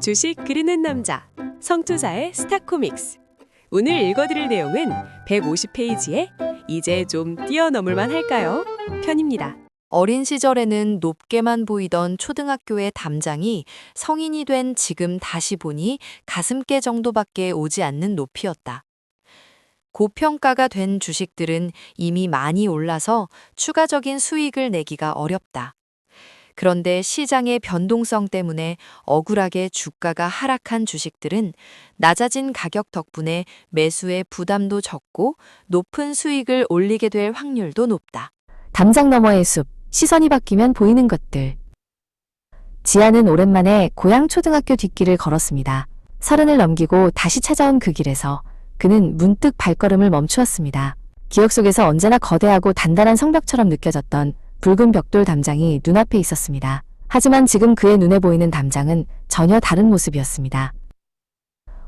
주식 그리는 남자 성투사의 스타코믹스. 오늘 읽어드릴 내용은 150페이지에 이제 좀 뛰어넘을만 할까요? 편입니다. 어린 시절에는 높게만 보이던 초등학교의 담장이 성인이 된 지금 다시 보니 가슴께 정도밖에 오지 않는 높이였다. 고평가가 된 주식들은 이미 많이 올라서 추가적인 수익을 내기가 어렵다. 그런데 시장의 변동성 때문에 억울하게 주가가 하락한 주식들은 낮아진 가격 덕분에 매수의 부담도 적고 높은 수익을 올리게 될 확률도 높다. 담장 너머의 숲, 시선이 바뀌면 보이는 것들. 지아는 오랜만에 고향 초등학교 뒷길을 걸었습니다. 30을 넘기고 다시 찾아온 그 길에서 그는 문득 발걸음을 멈추었습니다. 기억 속에서 언제나 거대하고 단단한 성벽처럼 느껴졌던 붉은 벽돌 담장이 눈앞에 있었습니다. 하지만 지금 그의 눈에 보이는 담장은 전혀 다른 모습이었습니다.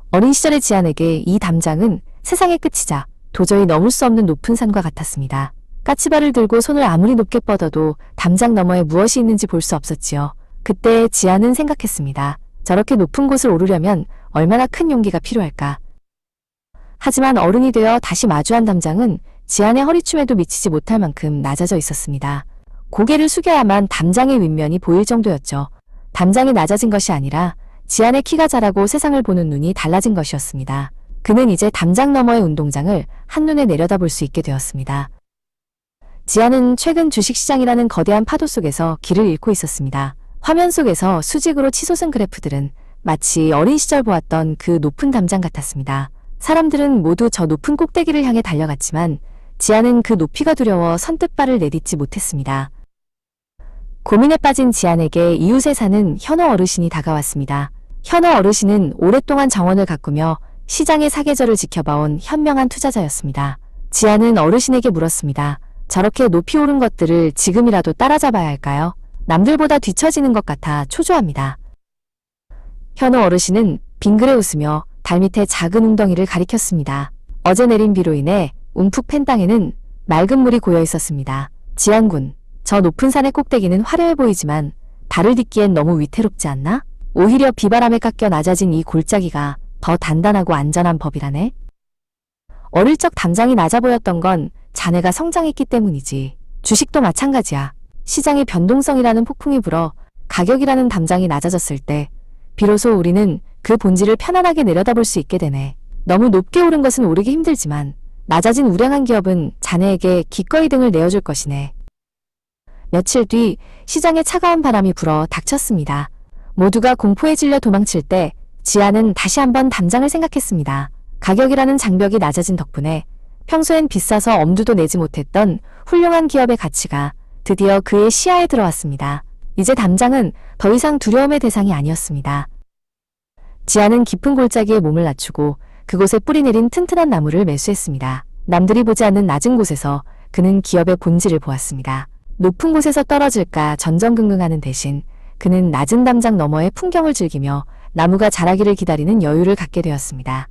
어린 시절의 지안에게 이 담장은 세상의 끝이자 도저히 넘을 수 없는 높은 산과 같았습니다. 까치발을 들고 손을 아무리 높게 뻗어도 담장 너머에 무엇이 있는지 볼 수 없었지요. 그때 지안은 생각했습니다. 저렇게 높은 곳을 오르려면 얼마나 큰 용기가 필요할까. 하지만 어른이 되어 다시 마주한 담장은 지안의 허리춤에도 미치지 못할 만큼 낮아져 있었습니다. 고개를 숙여야만 담장의 윗면이 보일 정도였죠. 담장이 낮아진 것이 아니라 지안의 키가 자라고 세상을 보는 눈이 달라진 것이었습니다. 그는 이제 담장 너머의 운동장을 한눈에 내려다볼 수 있게 되었습니다. 지안은 최근 주식시장이라는 거대한 파도 속에서 길을 잃고 있었습니다. 화면 속에서 수직으로 치솟은 그래프들은 마치 어린 시절 보았던 그 높은 담장 같았습니다. 사람들은 모두 저 높은 꼭대기를 향해 달려갔지만 지안은 그 높이가 두려워 선뜻 발을 내딛지 못했습니다. 고민에 빠진 지안에게 이웃에 사는 현호 어르신이 다가왔습니다. 현호 어르신은 오랫동안 정원을 가꾸며 시장의 사계절을 지켜봐온 현명한 투자자였습니다. 지안은 어르신에게 물었습니다. 저렇게 높이 오른 것들을 지금이라도 따라잡아야 할까요? 남들보다 뒤처지는 것 같아 초조합니다. 현호 어르신은 빙그레 웃으며 달 밑에 작은 웅덩이를 가리켰습니다. 어제 내린 비로 인해 움푹 팬 땅에는 맑은 물이 고여 있었습니다. 지안군, 저 높은 산의 꼭대기는 화려해 보이지만 발을 딛기엔 너무 위태롭지 않나? 오히려 비바람에 깎여 낮아진 이 골짜기가 더 단단하고 안전한 법이라네? 어릴 적 담장이 낮아 보였던 건 자네가 성장했기 때문이지. 주식도 마찬가지야. 시장의 변동성이라는 폭풍이 불어 가격이라는 담장이 낮아졌을 때 비로소 우리는 그 본질을 편안하게 내려다볼 수 있게 되네. 너무 높게 오른 것은 오르기 힘들지만 낮아진 우량한 기업은 자네에게 기꺼이 등을 내어줄 것이네. 며칠 뒤 시장에 차가운 바람이 불어 닥쳤습니다. 모두가 공포에 질려 도망칠 때 지아는 다시 한번 담장을 생각했습니다. 가격이라는 장벽이 낮아진 덕분에 평소엔 비싸서 엄두도 내지 못했던 훌륭한 기업의 가치가 드디어 그의 시야에 들어왔습니다. 이제 담장은 더 이상 두려움의 대상이 아니었습니다. 지아는 깊은 골짜기에 몸을 낮추고 그곳에 뿌리 내린 튼튼한 나무를 매수했습니다. 남들이 보지 않는 낮은 곳에서 그는 기업의 본질을 보았습니다. 높은 곳에서 떨어질까 전전긍긍하는 대신 그는 낮은 담장 너머의 풍경을 즐기며 나무가 자라기를 기다리는 여유를 갖게 되었습니다.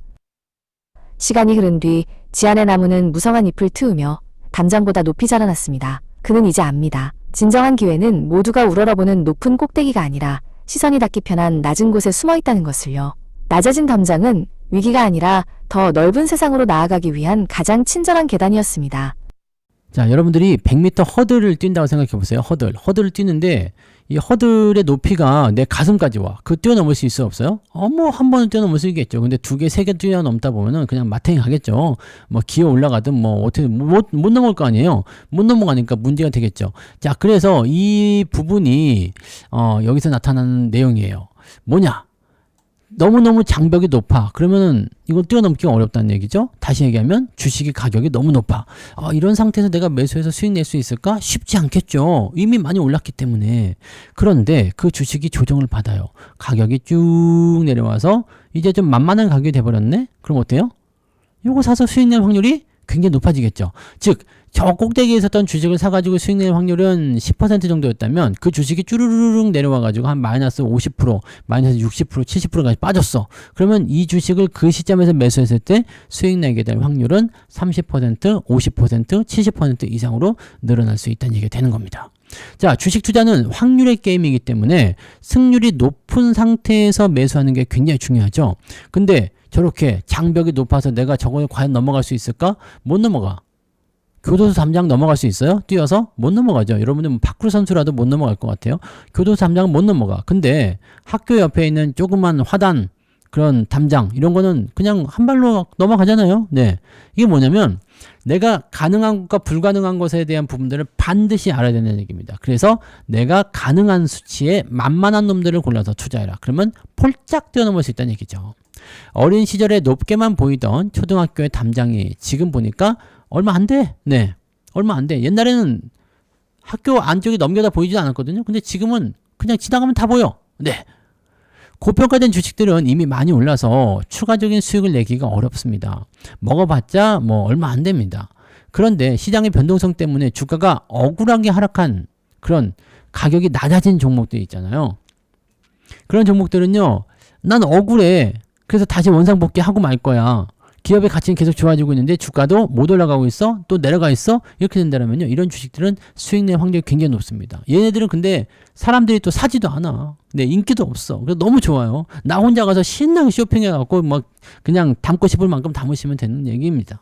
시간이 흐른 뒤 지안의 나무는 무성한 잎을 트우며 담장보다 높이 자라났습니다. 그는 이제 압니다. 진정한 기회는 모두가 우러러보는 높은 꼭대기가 아니라 시선이 닿기 편한 낮은 곳에 숨어 있다는 것을요. 낮아진 담장은 위기가 아니라 더 넓은 세상으로 나아가기 위한 가장 친절한 계단이었습니다. 자, 여러분들이 100m 허들을 뛴다고 생각해 보세요. 허들을 뛰는데 이 허들의 높이가 내 가슴까지 와. 그 뛰어넘을 수 있어 없어요? 뭐 한 번은 뛰어넘을 수 있겠죠. 근데 두 개, 세 개 뛰어넘다 보면은 그냥 마탱이 가겠죠. 뭐 기어 올라가든 뭐 어떻게 못 넘을 거 아니에요. 못 넘어가니까 문제가 되겠죠. 자, 그래서 이 부분이 여기서 나타나는 내용이에요. 뭐냐? 너무너무 장벽이 높아. 그러면은 이걸 뛰어넘기가 어렵다는 얘기죠. 다시 얘기하면 주식의 가격이 너무 높아. 이런 상태에서 내가 매수해서 수익 낼 수 있을까? 쉽지 않겠죠. 이미 많이 올랐기 때문에. 그런데 그 주식이 조정을 받아요. 가격이 쭉 내려와서 이제 좀 만만한 가격이 돼버렸네? 그럼 어때요? 이거 사서 수익 낼 확률이 굉장히 높아지겠죠. 즉, 저 꼭대기에 있었던 주식을 사가지고 수익 낼 확률은 10% 정도였다면 그 주식이 쭈르르륵 내려와가지고 한 마이너스 50%, 마이너스 60%, 70%까지 빠졌어. 그러면 이 주식을 그 시점에서 매수했을 때 수익 내게 될 확률은 30%, 50%, 70% 이상으로 늘어날 수 있다는 얘기가 되는 겁니다. 자, 주식 투자는 확률의 게임이기 때문에 승률이 높은 상태에서 매수하는 게 굉장히 중요하죠. 근데 저렇게 장벽이 높아서 내가 저걸 과연 넘어갈 수 있을까? 못 넘어가. 교도소 3장 넘어갈 수 있어요? 뛰어서? 못 넘어가죠. 여러분들 뭐 파쿠르 선수라도 못 넘어갈 것 같아요. 교도소 3장은 못 넘어가. 근데 학교 옆에 있는 조그만 화단, 그런 담장, 이런 거는 그냥 한 발로 넘어가잖아요. 네. 이게 뭐냐면 내가 가능한 것과 불가능한 것에 대한 부분들을 반드시 알아야 되는 얘기입니다. 그래서 내가 가능한 수치에 만만한 놈들을 골라서 투자해라. 그러면 폴짝 뛰어넘을 수 있다는 얘기죠. 어린 시절에 높게만 보이던 초등학교의 담장이 지금 보니까 얼마 안 돼. 네. 얼마 안 돼. 옛날에는 학교 안쪽이 넘겨다 보이지 않았거든요. 근데 지금은 그냥 지나가면 다 보여. 네. 고평가된 주식들은 이미 많이 올라서 추가적인 수익을 내기가 어렵습니다. 먹어봤자 뭐 얼마 안 됩니다. 그런데 시장의 변동성 때문에 주가가 억울하게 하락한 그런 가격이 낮아진 종목들이 있잖아요. 그런 종목들은요, 난 억울해. 그래서 다시 원상복귀하고 말 거야. 기업의 가치는 계속 좋아지고 있는데 주가도 못 올라가고 있어? 또 내려가 있어? 이렇게 된다면요, 이런 주식들은 수익 낼 확률이 굉장히 높습니다. 얘네들은 근데 사람들이 또 사지도 않아. 네, 인기도 없어. 그래서 너무 좋아요. 나 혼자 가서 신나게 쇼핑해갖고 막 그냥 담고 싶을 만큼 담으시면 되는 얘기입니다.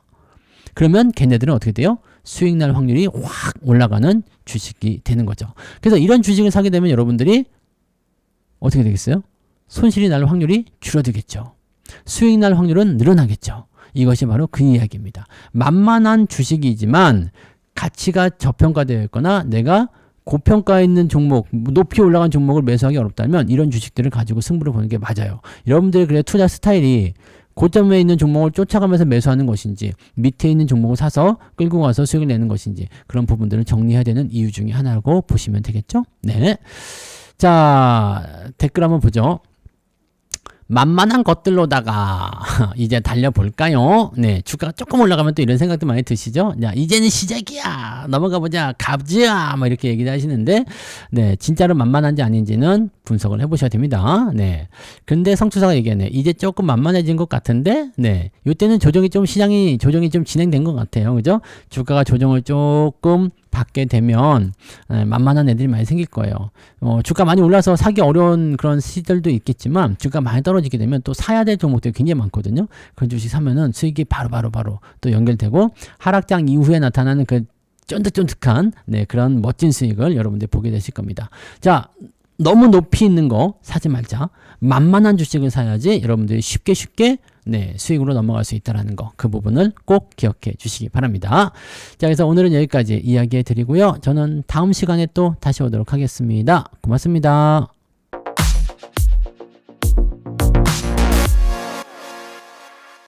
그러면 걔네들은 어떻게 돼요? 수익 날 확률이 확 올라가는 주식이 되는 거죠. 그래서 이런 주식을 사게 되면 여러분들이 어떻게 되겠어요? 손실이 날 확률이 줄어들겠죠. 수익 날 확률은 늘어나겠죠. 이것이 바로 그 이야기입니다. 만만한 주식이지만 가치가 저평가되어 있거나 내가 고평가에 있는 종목, 높이 올라간 종목을 매수하기 어렵다면 이런 주식들을 가지고 승부를 보는 게 맞아요. 여러분들의 그래 투자 스타일이 고점에 있는 종목을 쫓아가면서 매수하는 것인지 밑에 있는 종목을 사서 끌고 가서 수익을 내는 것인지 그런 부분들을 정리해야 되는 이유 중에 하나라고 보시면 되겠죠? 네. 자, 댓글 한번 보죠. 만만한 것들로다가 이제 달려볼까요? 네, 주가가 조금 올라가면 또 이런 생각도 많이 드시죠? 야, 이제는 시작이야. 넘어가 보자. 갑지야. 뭐 이렇게 얘기를 하시는데, 네, 진짜로 만만한지 아닌지는 분석을 해보셔야 됩니다. 네. 근데 성투사가 얘기하네. 이제 조금 만만해진 것 같은데, 네, 이때는 시장이 조정이 좀 진행된 것 같아요. 그죠? 주가가 조정을 조금 받게 되면 만만한 애들이 많이 생길 거예요. 주가 많이 올라서 사기 어려운 그런 시절도 있겠지만 주가 많이 떨어지게 되면 또 사야 될 종목들이 굉장히 많거든요. 그런 주식 사면은 수익이 바로 또 연결되고 하락장 이후에 나타나는 그 쫀득쫀득한 네, 그런 멋진 수익을 여러분들 보게 되실 겁니다. 자, 너무 높이 있는 거 사지 말자. 만만한 주식을 사야지 여러분들이 쉽게 네, 수익으로 넘어갈 수 있다는 거, 그 부분을 꼭 기억해 주시기 바랍니다. 자, 그래서 오늘은 여기까지 이야기해 드리고요. 저는 다음 시간에 또 다시 오도록 하겠습니다. 고맙습니다.